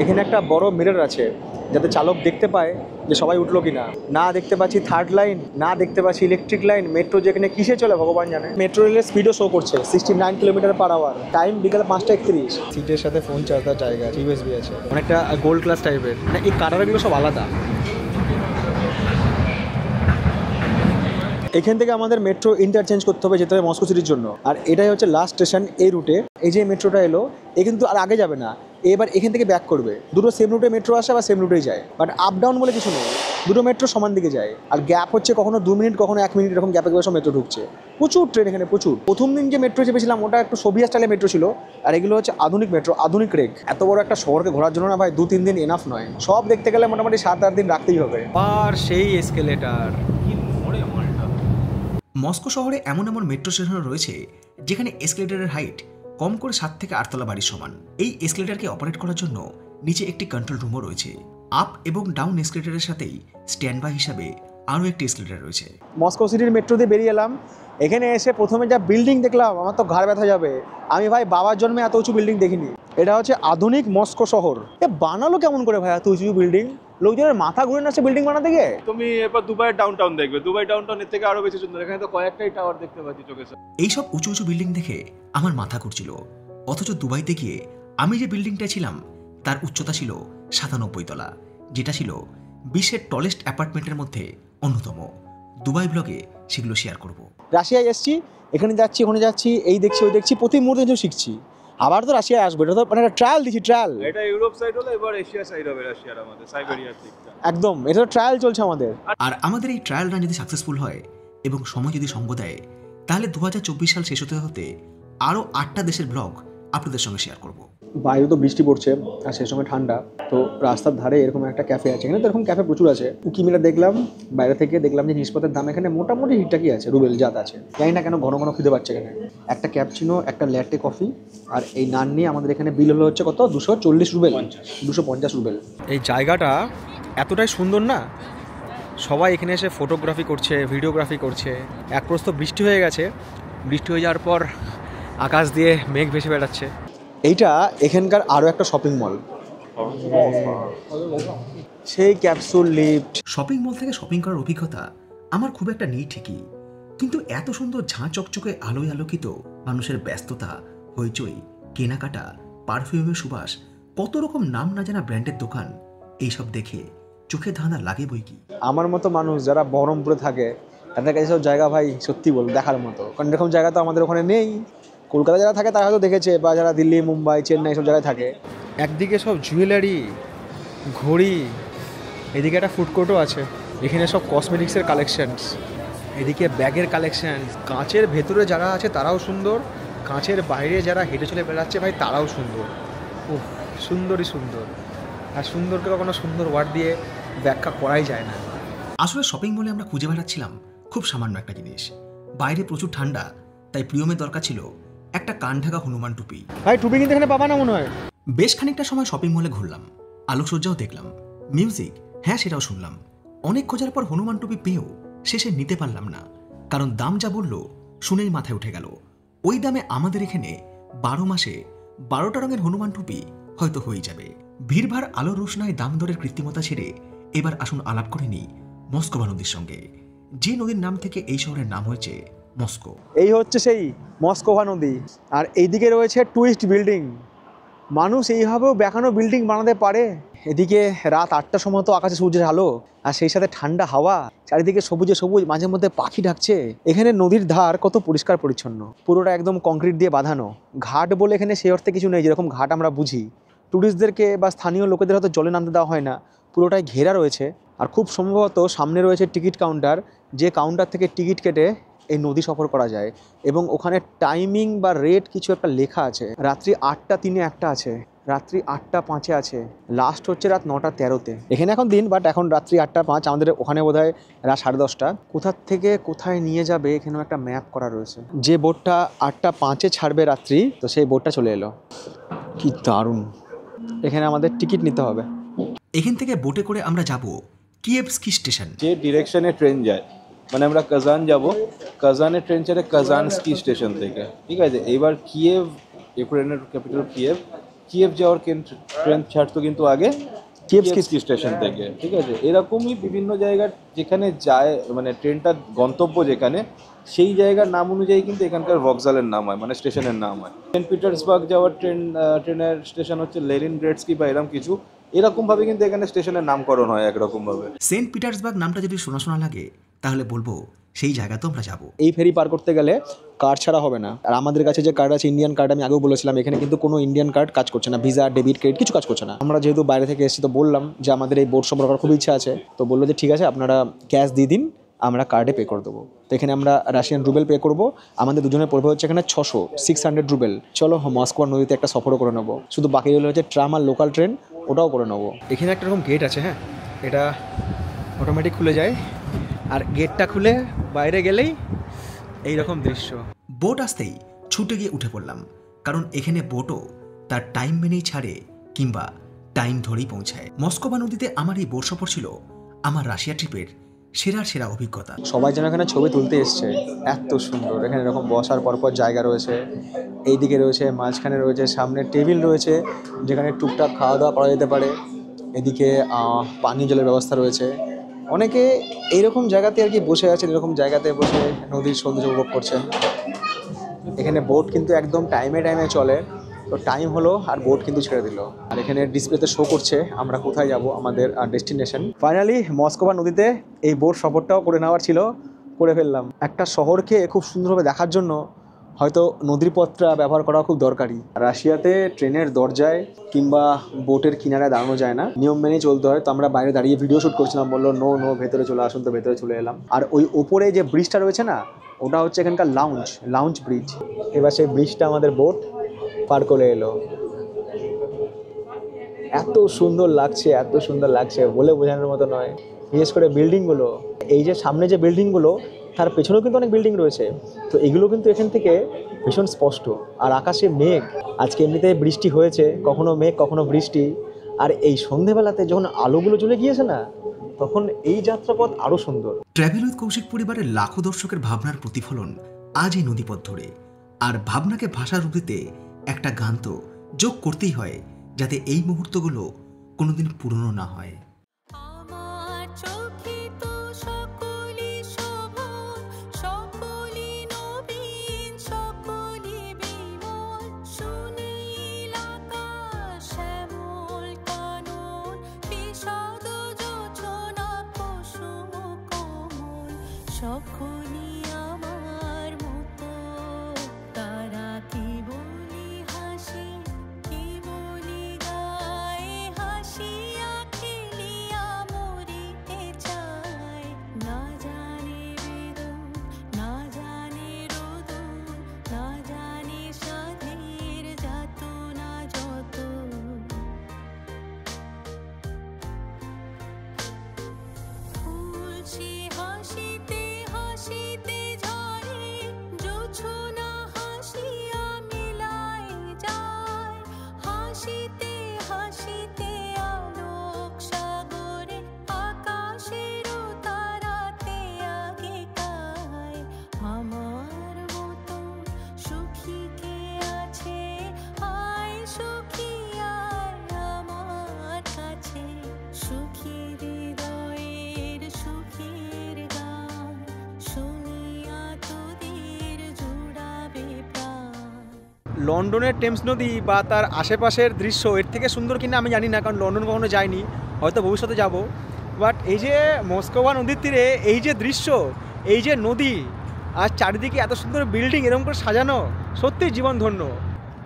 এখানে একটা বড় মিরর আছে যাতে চালক দেখতে পায় যে সবাই উঠলো কিনা। না দেখতে পাচ্ছি থার্ড লাইন, না দেখতে পাচ্ছি ইলেকট্রিক লাইন, মেট্রো যেখানে কিসে চলে ভগবান জানে। মেট্রো রেলের স্পিডও শো করছে 69 কিলোমিটার/আওয়ার, টাইম বিকাল 5:31। সিটের সাথে ফোন চার্জার জায়গা আছে, ইউএসবি আছে, অনেকটা গোল্ড ক্লাস টাইপের। মানে এই কাটারগুলো সব আলাদা। এখান থেকে আমাদের মেট্রো ইন্টারচেঞ্জ করতে হবে, যেতে হবে মস্কো সিটির জন্য। আর এটাই হচ্ছে লাস্ট স্টেশন এই রুটে। এই যে মেট্রোটা এলো, এ কিন্তু আর আগে যাবে না, এবার এখান থেকে ব্যাক করবে। দুটো সেম রুটে মেট্রো আসে বা সেম রুটেই যায়, বাট আপ ডাউন বলে কিছু নেই, দুটো মেট্রো সমান দিকে যায়। আর গ্যাপ হচ্ছে কখনো 2 মিনিট, কখনো 1 মিনিট, এরকম গ্যাপে সব মেট্রো ঢুকছে। প্রচুর ট্রেন এখানে, প্রচুর। প্রথম দিন যে মেট্রো চেপেছিলাম ওটা একটু সোভিয়েত স্টাইলের মেট্রো ছিল, আর এগুলো হচ্ছে আধুনিক মেট্রো, আধুনিক রেক। এত বড় একটা শহরকে ঘোরার জন্য না ভাই 2-3 দিন এনাফ নয়, সব দেখতে গেলে মোটামুটি 7-8 দিন রাখতেই হবে। আর সেই এসকেলেটার, মস্কো শহরে এমন এমন মেট্রো স্টেশন রয়েছে যেখানে এসকেলেটরের হাইট কম করে 7 থেকে 8 তলা বাড়ির সমান। এই এসকেলেটরকে অপারেট করার জন্য নিচে একটি কন্ট্রোল রুমও রয়েছে। আপ এবং ডাউন এসকেলেটরের সাথেই স্ট্যান্ড বাই হিসাবে আরও একটি এসকেলেটর রয়েছে। মস্কো সিটির মেট্রো দিয়ে বেরিয়ে এলাম। এখানে এসে প্রথমে যা বিল্ডিং দেখলাম, আমার তো ঘাড় ব্যথা যাবে। আমি ভাই বাবার জন্মে এত উঁচু বিল্ডিং দেখিনি। এটা হচ্ছে আধুনিক মস্কো শহর। এ বানালো কেমন করে ভাই এত উঁচু বিল্ডিং? লোকজনের মাথা ঘুরে না বিল্ডিং বানাতে গিয়ে। তুমি এবার দুবাইয়ের ডাউনটাউন দেখবে, দুবাই ডাউনটাউনের থেকে আরো বেশি সুন্দর। এখানে তো কয়েকটাই টাওয়ার দেখতে পাচ্ছি চোখের সামনে। এইসব উঁচু উঁচু বিল্ডিং দেখে আমার মাথা ঘুরছিল, অথচ দুবাইতে গিয়ে আমি যে বিল্ডিংটা ছিলাম তার উচ্চতা ছিল 97 তলা, যেটা ছিল বিশ্বের টলেস্ট অ্যাপার্টমেন্টের মধ্যে অন্যতম। দুবাই ব্লগে সেগুলো শেয়ার করব। রাশিয়ায় এসছি, এখানে যাচ্ছি, ওখানে যাচ্ছি, এই দেখছি, ওই দেখছি, প্রতি মুহূর্তে কিছু শিখছি। আবার তো রাশিয়ায় আসবো, এটা তো মানে একটা ট্রায়াল দিচ্ছি, ট্রায়াল। এটা ইউরোপ সাইড হলো, এবার এশিয়া সাইড হবে রাশিয়ার, আমাদের সাইবেরিয়ার দিকটা। একদম, এটা তো ট্রায়াল চলছে আমাদের। আর আমাদের এই ট্রায়াল রান যদি সাকসেসফুল হয় এবং সময় যদি সঙ্গ দেয়, তাহলে 2024 সাল শেষ হতে হতে আরও 8টা দেশের ব্লগ আপনাদের সঙ্গে শেয়ার করব। বাইরে তো বৃষ্টি পড়ছে আর সেই সময় ঠান্ডা, তো রাস্তার ধারে এরকম একটা ক্যাফে আছে। এখানে তো এরকম ক্যাফে প্রচুর আছে। উকি মেলা দেখলাম, বাইরে থেকে দেখলাম যে জিনিসপত্রের দাম এখানে মোটামুটি ঠিকঠাকই আছে, রুবেল জাত আছে। জানি না কেন ঘন ঘন খিদে পাচ্ছে এখানে। একটা ক্যাপচিনো, একটা ল্যাটে কফি আর এই নান নিয়ে আমাদের এখানে বিল হলো হচ্ছে কত, 240 রুবেল, 250 রুবেল। এই জায়গাটা এতটাই সুন্দর না, সবাই এখানে এসে ফটোগ্রাফি করছে, ভিডিওগ্রাফি করছে। এক প্রস্ত বৃষ্টি হয়ে গেছে, বৃষ্টি হয়ে যাওয়ার পর আকাশ দিয়ে মেঘ ভেসে বেড়াচ্ছে। এইটা এখানকার আরও একটা শপিং মল, সেই ক্যাপসুল লিফট। শপিং মল থেকে শপিং করার অভিজ্ঞতা আমার খুব একটা নেই ঠিকই, কিন্তু এত সুন্দর ঝাঁ চকচকে আলোয় আলোকিত মানুষের ব্যস্ততা, হইচই, কেনাকাটা, পারফিউমের সুবাস, কত রকম নাম না জানা ব্র্যান্ডের দোকান, এইসব দেখে চোখে ধাঁধা লাগে বই কি। আমার মতো মানুষ যারা বহরমপুরে থাকে তাদের কাছে সব জায়গা ভাই সত্যি বল দেখার মতো, কারণ এরকম জায়গা তো আমাদের ওখানে নেই। কলকাতা যারা থাকে তারা হয়তো দেখেছে, বা যারা দিল্লি, মুম্বাই, চেন্নাই সব জায়গায় থাকে। একদিকে সব জুয়েলারি, ঘড়ি, এদিকে একটা ফুড কোর্টও আছে। এখানে সব কসমেটিক্সের কালেকশনস, এদিকে ব্যাগের কালেকশন। কাঁচের ভেতরে যারা আছে তারাও সুন্দর, কাঁচের বাইরে যারা হেঁটে চলে বেড়াচ্ছে ভাই তারাও সুন্দর। ওহ, সুন্দরই সুন্দর। আর সুন্দরকে কখনো সুন্দর ওয়ার্ড দিয়ে ব্যাখ্যা করাই যায় না। আসলে শপিং মলে আমরা খুঁজে বেড়াচ্ছিলাম খুব সামান্য একটা জিনিস। বাইরে প্রচুর ঠান্ডা, তাই প্রিয়মের দরকার ছিল একটা কান ঢাকা হনুমান টুপি। ভাই টুপি কিন্তু এখানে পাবা না মনে হয়। বেশ খানিকটা সময় শপিং মলে ঘুরলাম, আলোকসজ্জাও দেখলাম, মিউজিক, হ্যাঁ সেটাও শুনলাম। অনেক খোঁজার পর হনুমান টুপি পেয়েও শেষে নিতে পারলাম না, কারণ দাম যা বললো শুনেই মাথায় উঠে গেল। ওই দামে আমাদের এখানে 12 মাসে 12টা রঙের হনুমান টুপি হয়তো হয়ে যাবে। ভিড়ভাড় আলো রোশনায় দাম দরের কৃত্রিমতা ছেড়ে এবার আসুন আলাপ করে নিই মস্কোভা নদীর সঙ্গে, যে নদীর নাম থেকে এই শহরের নাম হয়েছে মস্কো। এই হচ্ছে সেই মস্কোভা নদী, আর এইদিকে রয়েছে টুইস্ট বিল্ডিং। মানুষ এইভাবেও বেঁকানো বিল্ডিং বানাতে পারে। এদিকে রাত 8টার সময় তো আকাশে সূর্যের আলো, আর সেই সাথে ঠান্ডা হাওয়া, চারিদিকে সবুজে সবুজ, মাঝে মধ্যে পাখি ডাকছে। এখানে নদীর ধার কত পরিষ্কার পরিচ্ছন্ন, পুরোটা একদম কংক্রিট দিয়ে বাঁধানো। ঘাট বলে এখানে সেই অর্থে কিছু নেই, যেরকম ঘাট আমরা বুঝি। ট্যুরিস্টদেরকে বা স্থানীয় লোকেদের হয়তো জলে নামতে দেওয়া হয় না, পুরোটাই ঘেরা রয়েছে। আর খুব সম্ভবত সামনে রয়েছে টিকিট কাউন্টার, যে কাউন্টার থেকে টিকিট কেটে এই নদী সফর করা যায়। এবং ওখানে টাইমিং বা রেট কিছু একটা লেখা আছে। রাত্রি 8:03-এ একটা আছে, রাত্রি 8:05-এ আছে, লাস্ট হচ্ছে রাত 9:13-তে। এখানে এখন দিন, বাট এখন রাত্রি 8:05। আমাদের ওখানে বোধ হয় রাত 10:30। কোথার থেকে কোথায় নিয়ে যাবে এখানেও একটা ম্যাপ করা রয়েছে। যে বোটটা 8:05-এ ছাড়বে রাত্রি, তো সেই বোটটা চলে এলো। কি দারুণ! এখানে আমাদের টিকিট নিতে হবে। এখান থেকে বোটে করে আমরা যাব কিয়েভস্কি স্টেশন। যে ডিরেকশনে ট্রেন যায়, মানে আমরা কাজান যাব, কাজানের ট্রেন ছাড়ে কাজানস্কি স্টেশন থেকে, ঠিক আছে। এবার কিয়েভ, ইউক্রেনের ক্যাপিটাল কিয়েভ, কিয়েভ যাওয়ার ট্রেন ছাড়তো কিন্তু আগে কিয়েভস্কি স্টেশন থেকে, ঠিক আছে। এরকমই বিভিন্ন জায়গার যেখানে যায়, মানে ট্রেনটা গন্তব্য যেখানে, সেই জায়গার নাম অনুযায়ী কিন্তু এখানকার ভক্সালের নাম হয়, মানে স্টেশনের নাম হয়। সেন্ট পিটার্সবার্গ যাওয়ার ট্রেনের স্টেশন হচ্ছে লেনিনগ্রেডস্কি বা এরকম কিছু, এরকমভাবে কিন্তু এখানে স্টেশনের নামকরণ হয় একরকমভাবে। সেন্ট পিটার্সবার্গ নামটা যদি শোনা শোনা লাগে, তাহলে বলবো সেই জায়গা তো আমরা যাবো। এই ফেরি পার করতে গেলে কার্ড ছাড়া হবে না। আর আমাদের কাছে যে কার্ড আছে, ইন্ডিয়ান কার্ড, আমি আগেও বলেছিলাম, এখানে কিন্তু কোনো ইন্ডিয়ান কার্ড কাজ করছে না। ভিসা, ডেবিট, ক্রেডিট কিছু কাজ করছে না। আমরা যেহেতু বাইরে থেকে এসেছি, তো বললাম যে আমাদের এই বোট সফর করার খুব ইচ্ছা আছে। তো বললো যে ঠিক আছে, আপনারা ক্যাশ দিয়ে দিন, আমরা কার্ডে পে করে দেবো। তো এখানে আমরা রাশিয়ান রুবেল পে করবো। আমাদের দুজনের পড়বে হচ্ছে এখানে 600 রুবেল। চলো মস্কোভা নদীতে একটা সফরও করে নেবো। শুধু বাকি হলো হচ্ছে ট্রাম আর লোকাল ট্রেন, ওটাও করে নেবো। এখানে একটা রকম গেট আছে, হ্যাঁ, এটা অটোমেটিক খুলে যায়। আর গেটটা খুলে বাইরে গেলেই এইরকম দৃশ্য। বোট আসতেই ছুটে গিয়ে উঠে পড়লাম, কারণ এখানে বোটও তার টাইম মেনেই ছাড়ে কিংবা টাইম ধরেই পৌঁছায়। মস্কোভা নদীতে আমার এই বোট সফর ছিল আমার রাশিয়া ট্রিপের সেরা অভিজ্ঞতা। সবাই যেন এখানে ছবি তুলতে এসছে, এত সুন্দর। এখানে এরকম বসার পরপর জায়গা রয়েছে, এইদিকে রয়েছে, মাঝখানে রয়েছে, সামনে টেবিল রয়েছে যেখানে টুকটাক খাওয়া দাওয়া করা যেতে পারে। এদিকে পানীয় জলের ব্যবস্থা রয়েছে। অনেকে এইরকম জায়গাতে আর কি বসে আছেন, এরকম জায়গাতে বসে নদীর সৌন্দর্য উপভোগ করছেন। এখানে বোট কিন্তু একদম টাইমে চলে। তো টাইম হলো আর বোট কিন্তু ছেড়ে দিল। আর এখানে ডিসপ্লেতে শো করছে আমরা কোথায় যাব, আমাদের ডেস্টিনেশন। ফাইনালি মস্কোভা নদীতে এই বোট সফরটাও করে নেওয়ার ছিল, করে ফেললাম। একটা শহরকে খুব সুন্দরভাবে দেখার জন্য হয়তো নদীর পথটা ব্যবহার করা খুব দরকারি। রাশিয়াতে ট্রেনের দরজায় কিংবা বোটের কিনারায় দাঁড়ানো যায় না, নিয়ম মেনেই চলতে হয়। তো আমরা বাইরে দাঁড়িয়ে ভিডিও শ্যুট করছিলাম, বললো নো ভেতরে চলে আসুন, তো ভেতরে চলে এলাম। আর ওই ওপরে যে ব্রিজটা রয়েছে না, ওটা হচ্ছে এখানকার লাউঞ্জ ব্রিজ। এবার সেই ব্রিজটা আমাদের বোট পার করে এলো। এত সুন্দর লাগছে বলে বোঝানোর মতো নয়। বিশেষ করে বিল্ডিংগুলো, এই যে সামনে যে বিল্ডিংগুলো, তার পেছনেও কিন্তু অনেক বিল্ডিং রয়েছে। তো এগুলো কিন্তু এখান থেকে ভীষণ স্পষ্ট। আর আকাশে মেঘ, আজকে এমনিতে বৃষ্টি হয়েছে, কখনো মেঘ কখনো বৃষ্টি। আর এই সন্ধেবেলাতে যখন আলোগুলো জ্বলে গিয়েছে না, তখন এই যাত্রাপথ আরও সুন্দর। ট্র্যাভেল উইথ কৌশিক পরিবারের লাখো দর্শকের ভাবনার প্রতিফলন আজ এই নদীপথ ধরে। আর ভাবনাকে ভাষা রূপ দিতে একটা গান তো যোগ করতেই হয়, যাতে এই মুহূর্তগুলো কোনোদিন পুরনো না হয়। আমার চোখে তো সকলই শোভন, সকলই নবীন, সকলই বিমল, সুনীল আকাশ, শ্যামল কানন, বিষাদ যোছনা, কুসুম কোমল, সকলই আমার মতো। তারা কি বলি হাসি, কি বলি গায়, হাসিয়া খেলিয়া মরিতে চায়। না জানে বেদন, না জানে রোদন, না জানে সাধের যাতনা যত। ফুলছি হাসিতে হাসিতে ঝরে, জোছনা হাসিয়া মিলায় যায়। হাসিতে হাসিতে আলোক সাগরে, আকাশের তারাতে আগে গায়। আমার মতো সুখী কে আছে, আয় সুখী আয় আমার লন্ডনের টেমস নদী বা তার আশেপাশের দৃশ্য এর থেকে সুন্দর কিনা আমি জানি না, কারণ লন্ডন কখনো যাইনি, হয়তো ভবিষ্যতে যাব। বাট এই যে মস্কোভা নদীর তীরে এই যে দৃশ্য, এই যে নদী আর চারিদিকে এত সুন্দর বিল্ডিং এরকম করে সাজানো, সত্যি জীবন ধন্য।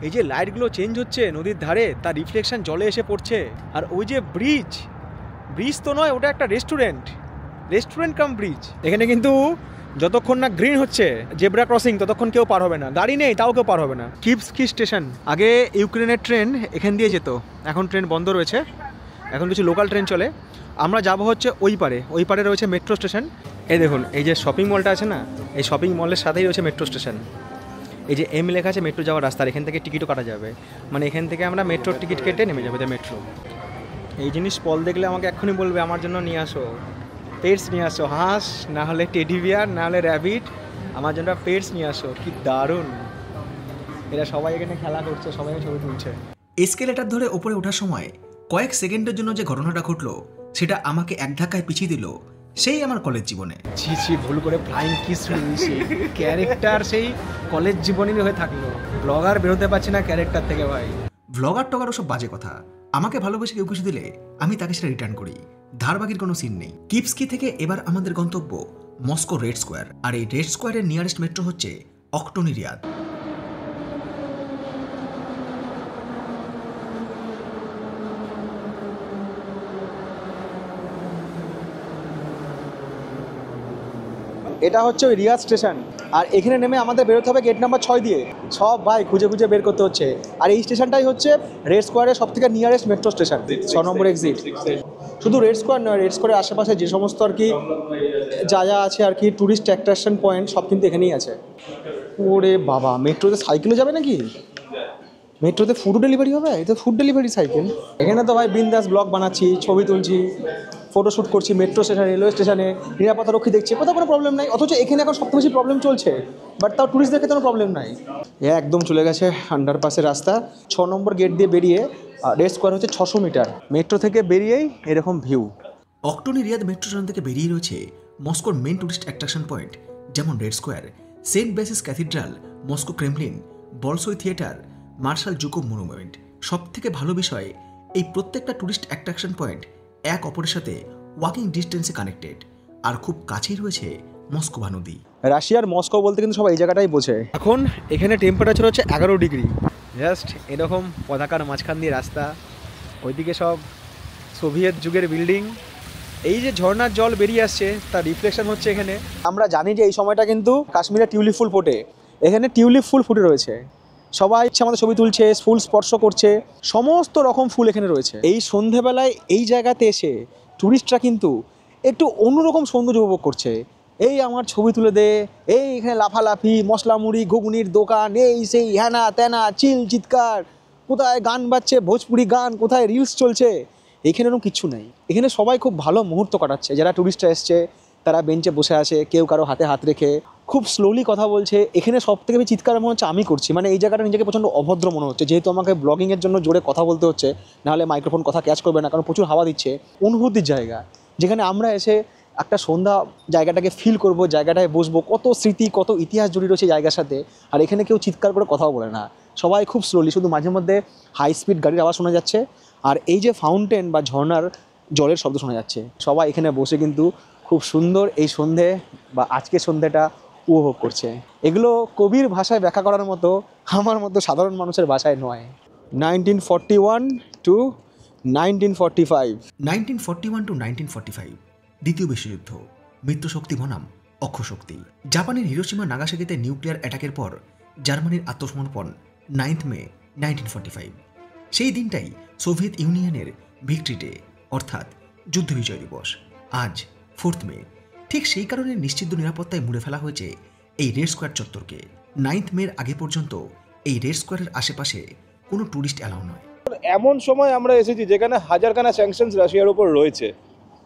এই যে লাইটগুলো চেঞ্জ হচ্ছে নদীর ধারে, তার রিফ্লেকশন জলে এসে পড়ছে। আর ওই যে ব্রিজ তো নয়, ওটা একটা রেস্টুরেন্ট কাম ব্রিজ। এখানে কিন্তু যতক্ষণ না গ্রিন হচ্ছে জেব্রা ক্রসিং, ততক্ষণ কেউ পার হবে না। গাড়ি নেই তাও কেউ পার হবে না। কিভস্কি স্টেশন, আগে ইউক্রেনের ট্রেন এখান দিয়ে যেত, এখন ট্রেন বন্ধ রয়েছে, এখন কিছু লোকাল ট্রেন চলে। আমরা যাব হচ্ছে ওই পারে রয়েছে মেট্রো স্টেশন। এই দেখুন, এই যে শপিং মলটা আছে না, এই শপিং মলের সাথেই রয়েছে মেট্রো স্টেশন। এই যে এম লেখা আছে মেট্রো যাওয়ার রাস্তা, এখান থেকে টিকিটও কাটা যাবে, মানে এখান থেকে আমরা মেট্রোর টিকিট কেটে নেমে যাবো মেট্রো। এই জিনিস পল দেখলে আমাকে এক্ষুনি বলবে আমার জন্য নিয়ে আসো পেটস, নিয়ে আসো হাঁস, না হলে টেডি বিয়ার, না হলে র্যাবিট, আমার জন্য পেটস নিয়ে আসো। কি দারুণ, এরা সবাই এখানে খেলা করছে, সবাই ছবি তুলছে। এসকেলেটার ধরে ওপরে ওঠার সময় কয়েক সেকেন্ডের জন্য যে ঘটনাটা ঘটলো সেটা আমাকে এক ধাক্কায় পিছিয়ে দিল সেই আমার কলেজ জীবনে। ছি ভুল করে ফ্লাইং কিস নিয়েছি, ক্যারেক্টার সেই কলেজ জীবনেরই হয়ে থাকলো। ব্লগার বেরোতে পারছি না ক্যারেক্টার থেকে ভাই। ব্লগার টগার ওসব বাজে কথা, আমাকে ভালোবেসে কেউ কিছু দিলে আমি তাকে সেটা রিটার্ন করি, ধারবাকির কোনো সিন নেই। কিভস্কি থেকে এবার আমাদের গন্তব্য মস্কো রেড স্কোয়ার, আর এই রেড স্কোয়ারের নিয়ারেস্ট মেট্রো হচ্ছে অক্টোনি রিয়াদ। এটা হচ্ছে ওই রিয়াদ স্টেশন, আর এখানে নেমে আমাদের বেরোতে হবে গেট নাম্বার 6 দিয়ে। সব ভাই খুঁজে বের করতে হচ্ছে। আর এই স্টেশনটাই হচ্ছে রেড স্কোয়ারের সব থেকে নিয়ারেস্ট মেট্রো স্টেশন, 6 নম্বর এক্সিট। শুধু রেড স্কোয়ার নয়, রেড স্কোয়ারের আশেপাশে যে সমস্ত আর কি যা আছে আর কি ট্যুরিস্ট অ্যাট্রাকশন পয়েন্ট, সব কিন্তু এখানেই আছে। ওরে বাবা, মেট্রোতে সাইকেলে যাবে নাকি? মেট্রোতে ফুড ডেলিভারি হবে? এটা ফুড ডেলিভারি সাইকেল। এখানে তো ভাই বিন্দাস ব্লগ বানাচ্ছি, ছবি তুলছি, ফটোশ্যুট করছি মেট্রো স্টেশনে, রেলওয়ে স্টেশনে, নিরাপত্তা রক্ষী দেখছি, কোথাও কোনো প্রবলেম নাই। অথচ এখানে এখন সবথেকে বেশি প্রবলেম চলছে, বাট তাও ট্যুরিস্টদের ক্ষেত্রে কোনো প্রবলেম নাই। একদম চলে গেছে আন্ডারপাসের রাস্তা। 6 নম্বর গেট দিয়ে বেরিয়ে রেড স্কোয়ার হচ্ছে 600 মিটার। মেট্রো থেকে বেরিয়েই এরকম view. Okhotny Ryad metro station থেকে বেরিয়ে রয়েছে মস্কোর মেন টুরিস্ট অ্যাট্রাকশন পয়েন্ট, যেমন Red Square, Saint Basil's Cathedral, Moscow Kremlin, Bolshoi Theatre, Marshal Zhukov monument. সব থেকে ভালো বিষয়, এই প্রত্যেকটা টুরিস্ট অ্যাট্রাকশন পয়েন্ট এক অপরের সাথে ওয়াকিং ডিস্টেন্সে কানেক্টেড, আর খুব কাছেই রয়েছে মস্কোভা নদী। রাশিয়ার মস্কো বলতে কিন্তু সবাই এই জায়গাটাই বোঝে। এখন এখানে টেম্পারেচার হচ্ছে 11 ডিগ্রি, জাস্ট এরকম পতাকার মাঝখান দিয়ে রাস্তা, ওইদিকে সব সোভিয়েত যুগের বিল্ডিং। এই যে ঝর্ণার জল বেরিয়ে আসছে তার রিফ্লেকশন হচ্ছে এখানে। আমরা জানি যে এই সময়টা কিন্তু কাশ্মীরে টিউলিপ ফুল ফোটে, এখানে টিউলিপ ফুল ফুটে রয়েছে। সবাই ইচ্ছে আমাদের ছবি তুলছে, ফুল স্পর্শ করছে, সমস্ত রকম ফুল এখানে রয়েছে। এই সন্ধেবেলায় এই জায়গাতে এসে ট্যুরিস্টরা কিন্তু একটু অন্যরকম সৌন্দর্য উপভোগ করছে। এই আমার ছবি তুলে দে, এই এখানে লাফালাফি, মশলা মুড়ি ঘুগনির দোকান, এই সেই হ্যানা ত্যানা, চিৎকার, কোথায় গান বাজছে ভোজপুরি গান, কোথায় রিলস চলছে। এখানে এরকম কিচ্ছু নেই। এখানে সবাই খুব ভালো মুহূর্ত কাটাচ্ছে। যারা ট্যুরিস্টরা এসছে তারা বেঞ্চে বসে আছে, কেউ কারো হাতে হাত রেখে খুব স্লোলি কথা বলছে। এখানে সব থেকে বেশি চিৎকার মনে হচ্ছে আমি করছি, মানে এই জায়গাটা নিজেকে প্রচণ্ড অভদ্র মনে হচ্ছে, যেহেতু আমাকে ব্লগিংয়ের জন্য জোরে কথা বলতে হচ্ছে, নাহলে মাইক্রোফোন কথা ক্যাচ করবে না, কারণ প্রচুর হাওয়া দিচ্ছে। অনুভূতির জায়গা, যেখানে আমরা এসে একটা সন্ধ্যা জায়গাটাকে ফিল করব, জায়গাটায় বসবো, কত স্মৃতি কত ইতিহাস জড়িয়ে রয়েছে জায়গার সাথে। আর এখানে কেউ চিৎকার করে কথাও বলে না, সবাই খুব স্লোলি, শুধু মাঝে মধ্যে হাই স্পিড গাড়ির আওয়াজ শোনা যাচ্ছে, আর এই যে ফাউন্টেন বা ঝর্ণার জলের শব্দ শোনা যাচ্ছে। সবাই এখানে বসে কিন্তু খুব সুন্দর এই সন্ধে বা আজকের সন্ধেটা উপভোগ করছে। এগুলো কবির ভাষায় ব্যাখ্যা করার মতো আমার মতো সাধারণ মানুষের ভাষায় নয়। 1941 to 1945, 1941 to 1945 দ্বিতীয় বিশ্বযুদ্ধ, মিত্রশক্তি বনাম অক্ষশক্তি। জাপানের হিরোশিমা নাগাসাকিতে নিউক্লিয়ার অ্যাটাকের পর জার্মানির আত্মসমর্পণ 9 মে 1945। সেই দিনটাই সোভিয়েত ইউনিয়নের ভিক্টরি ডে, অর্থাৎ যুদ্ধ বিজয় দিবস। আজ 4 মে। ঠিক সেই কারণে নিশ্চিত নিরাপত্তায় মুড়ে ফেলা হয়েছে এই রেড স্কোয়ার চত্বরকে। 9 মের আগে পর্যন্ত এই রেড স্কোয়ারের আশেপাশে কোনো ট্যুরিস্ট অ্যালাউ নয়। এমন সময় আমরা এসেছি যেখানে হাজারখানা স্যাংশনস রাশিয়ার উপর রয়েছে।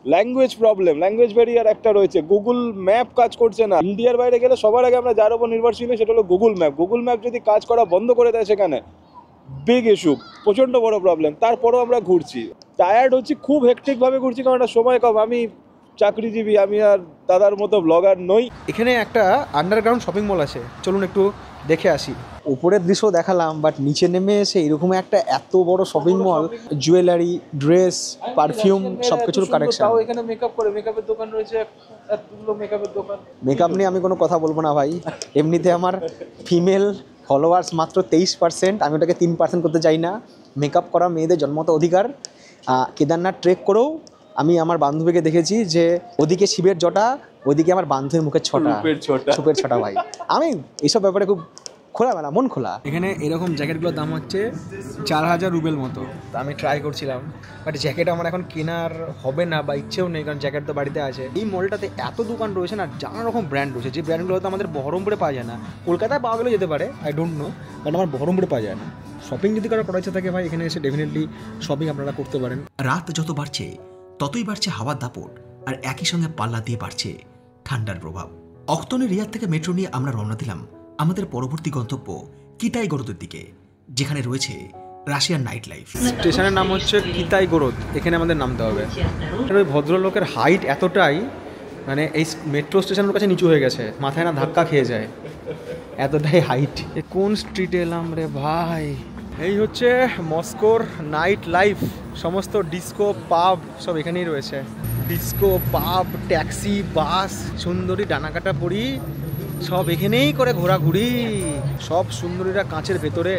ল্যাঙ্গুয়েজ প্রবলেম, ল্যাঙ্গুয়েজ ব্যারিয়ার একটা রয়েছে, গুগল ম্যাপ কাজ করছে না। ইন্ডিয়ার বাইরে গেলে সবার আগে আমরা যার উপর নির্ভরশীল সেটা হলো গুগল ম্যাপ। গুগল ম্যাপ যদি কাজ করা বন্ধ করে দেয় সেখানে বিগ ইস্যু, প্রচণ্ড বড় প্রবলেম। তারপরেও আমরা ঘুরছি, টায়ার্ড হচ্ছি, খুব হেক্টিকভাবে ঘুরছি, কারণ একটা সময় কম। আমি চাকরিজীবী, আমি আর দাদার মতো ব্লগার নই। এখানে একটা আন্ডারগ্রাউন্ড শপিং মল আছে, চলুন একটু দেখে আসি। উপরের দৃশ্য দেখালাম, বাট নিচে নেমে এসে এরকম একটা এত বড় shopping mall, jewellery, dress, perfume সব কিছুর কালেকশন। তাও এখানে মেকআপ করে, মেকআপের দোকান রয়েছে, এতগুলো মেকআপের দোকান। মেকআপ নিয়ে আমি কোনো কথা বলবো না ভাই, এমনিতে আমার ফিমেল ফলোয়ার্স মাত্র 23%, আমি ওটাকে 3% করতে চাই না। মেকআপ করা মেয়েদের জন্মত অধিকার। কেদারনাথ ট্রেক করেও আমি আমার বান্ধবীকে দেখেছি যে ওদিকে শিবের জটা, ওদিকে আমার বান্ধবীর মুখের ছটা, সুপের ছটা ভাই। আমি এইসব ব্যাপারে খুব খোলামেলা, মন খোলা। এখানে এরকম জ্যাকেটগুলোর দাম হচ্ছে 4000 রুবেল মতো। তা আমি ট্রাই করছিলাম, বাট জ্যাকেট আমার এখন কেনার হবে না বা ইচ্ছেও নেই, কারণ জ্যাকেট তো বাড়িতে আছে। এই মলটাতে এত দোকান রয়েছে না, নানা রকম ব্র্যান্ড রয়েছে, যে ব্র্যান্ডগুলো হয়তো আমাদের বহরমপুরে পাওয়া যায় না। কলকাতায় পাওয়া গেলেও যেতে পারে, আই ডোন্ট নো, বাট আমার বহরমপুরে পাওয়া যায় না। শপিং যদি কারো করার ইচ্ছা থাকে ভাই, এখানে এসে ডেফিনেটলি শপিং আপনারা করতে পারেন। রাত যত বাড়ছে ততই বাড়ছে হাওয়ার দাপট, আর একই সঙ্গে পাল্লা দিয়ে বাড়ছে ঠান্ডার প্রভাব। অক্তনে রিয়াদ থেকে মেট্রো নিয়ে আমরা রওনা দিলাম আমাদের পরবর্তী গন্তব্য কিতাইগোরদের দিকে, যেখানে রয়েছে রাশিয়ার নাইট লাইফ। স্টেশনের নাম হচ্ছে কিতাইগোরদ, এখানে আমাদের নামতে হবে। ওই ভদ্রলোকের হাইট এতটাই, মানে এই মেট্রো স্টেশনের কাছে নিচু হয়ে গেছে, মাথায় না ধাক্কা খেয়ে যায়, এতটাই হাইট। কোন স্ট্রিটে এলাম রে ভাই? এই হচ্ছে মস্কোর নাইট লাইফ, সমস্ত ডিস্কো পাব সব এখানেই রয়েছে। ডিস্কো পাব, ট্যাক্সি, বাস, সুন্দরী ডানাকাটা পরি সব এখানেই করে ঘোরাঘুরি। সব সুন্দরীরা কাঁচের ভেতরে,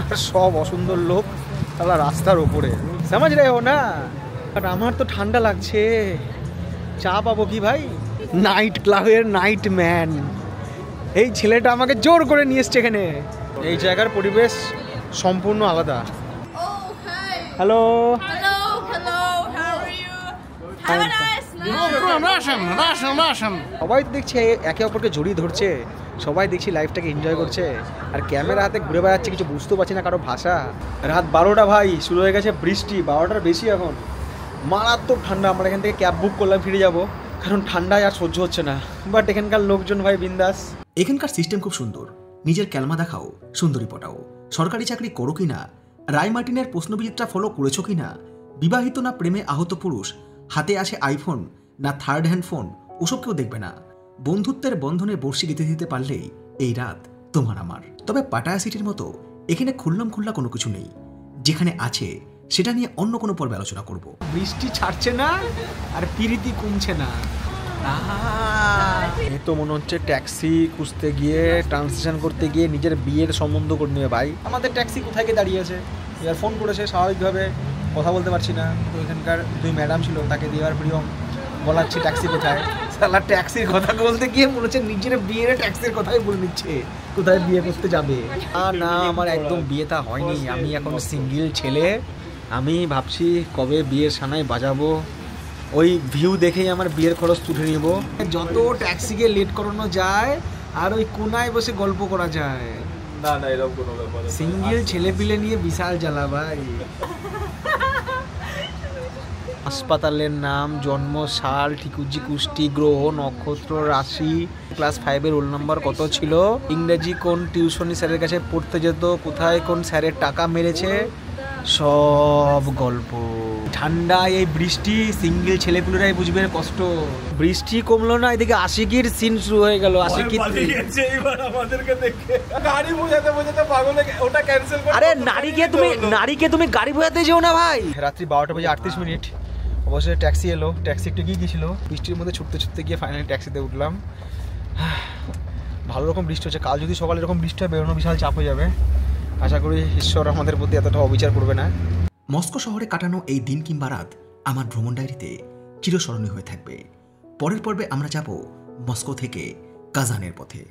আর সব অসুন্দর লোক তারা রাস্তার ওপরে। সমাজ রে হো না? আর আমার তো ঠান্ডা লাগছে, চা পাবো কি ভাই? নাইট ক্লাবের নাইট ম্যান এই ছেলেটা আমাকে জোর করে নিয়ে এসছে এখানে। এই জায়গার পরিবেশ সম্পূর্ণ আলাদা। Oh, hi. Hello, Hello, hello. How are you? Have a nice night. সবাই দেখছি একে অপরকে জড়িয়ে ধরছে, সবাই দেখছি লাইফটাকে এনজয় করছে, আর ক্যামেরা হাতে ঘুরে বেড়াচ্ছে, কিছু বুঝতে পারছি না কারো ভাষা। রাত 12টা ভাই, শুরু হয়ে গেছে বৃষ্টি, 12টার বেশি এখন, মারাত্মক ঠান্ডা। আমরা এখান থেকে ক্যাব বুক করলাম, ফিরে যাব, কারণ ঠান্ডায় আর সহ্য হচ্ছে না। বাট এখানকার লোকজন ভাই বিন্দাস। এখানকার সিস্টেম খুব সুন্দর, নিজের ক্যালমা দেখাও, সুন্দরী পটাও, সরকারি চাকরি করো কিনা, রায় মার্টিনের প্রশ্নবিচিত্রা ফলো করেছো কিনা, বিবাহিত না প্রেমে আহত পুরুষ, হাতে আসে আইফোন না থার্ড হ্যান্ড ফোন, ওসব কেউ দেখবে না। বন্ধুত্বের বন্ধনে বর্ষি গেঁথে দিতে পারলেই এই রাত তোমার আমার। তবে পাটায়া সিটির মতো এখানে খুল্লাম খুল্লা কোনো কিছু নেই, যেখানে আছে সেটা নিয়ে অন্য কোনো পর্বে আলোচনা করব। বৃষ্টি ছাড়ছে না আর পিরিতি কমছে না। এ তো মনে হচ্ছে ট্যাক্সি খুঁজতে গিয়ে, ট্রান্সলেশন করতে গিয়ে নিজের বিয়ের সম্বন্ধ করে নেবে ভাই। আমাদের ট্যাক্সি কোথায় গিয়ে দাঁড়িয়ে আছে, এবার ফোন করেছে, স্বাভাবিকভাবে কথা বলতে পারছি না। তো এখানকার 2 ম্যাডাম ছিল, তাকে দেওয়ার প্রিয়ম বলাচ্ছি ট্যাক্সি কোথায়। সালা ট্যাক্সির কথা বলতে গিয়ে মনে হচ্ছে নিজের বিয়ের ট্যাক্সির কথাই বলে নিচ্ছে, কোথায় বিয়ে করতে যাবে। না, আমার একদম বিয়েটা হয়নি, আমি এখন সিঙ্গেল ছেলে। আমি ভাবছি কবে বিয়ের সানায় বাজাবো, ওই ভিউ দেখেই আমার বিয়ের খরচ তুলে নেব। যত ট্যাক্সিকে লেট করানো যায় আর ওই কোনায় বসে গল্প করা যায়। না না, এরকম কোনো ব্যাপার না। সিঙ্গেল ছেলে পিলে নিয়ে বিশাল জ্বালা ভাই। হাসপাতালের নাম, জন্ম সাল, ঠিকুজি, কুষ্টি, গ্রহ, নক্ষত্র, রাশি, ক্লাস 5-এর রোল নাম্বার কত ছিল, ইংরেজি কোন টিউশনি স্যারের কাছে পড়তে যেত, কোথায় কোন স্যারের টাকা মেরেছে, সব গল্প। ঠান্ডায় এই বৃষ্টি, সিঙ্গেল ছেলেপুলেরাই বুঝবে কষ্ট। বৃষ্টি কমলো না, এদিকে আশিকির সিন শুরু হয়ে গেল। আশিকি এইবার আমাদেরকে দেখে গাড়ি বোঝাতে বোঝাতে পাগল হয়ে ওটা ক্যান্সেল করে। আরে নারীকে তুমি গাড়ি বোঝাতে যেও না ভাই। রাত্রি 12:38 অবশ্যই ট্যাক্সি এলো, ট্যাক্সি একটু গিয়ে গিয়েছিল, বৃষ্টির মধ্যে ছুটতে ছুটতে গিয়ে ফাইনালি ট্যাক্সিতে উঠলাম। ভালো রকম বৃষ্টি হচ্ছে, কাল যদি সকালে এরকম বৃষ্টি হয় বেরোনো বিশাল চাপ হয়ে যাবে। আশা করি ঈশ্বর আমাদের প্রতি এতটা অবিচার করবে না। মস্কো শহরে কাটানো এই দিন কিংবা রাত আমার ভ্রমণ ডায়েরিতে চিরস্মরণীয় হয়ে থাকবে। পরের পর্বে আমরা যাব মস্কো থেকে কাজানের পথে।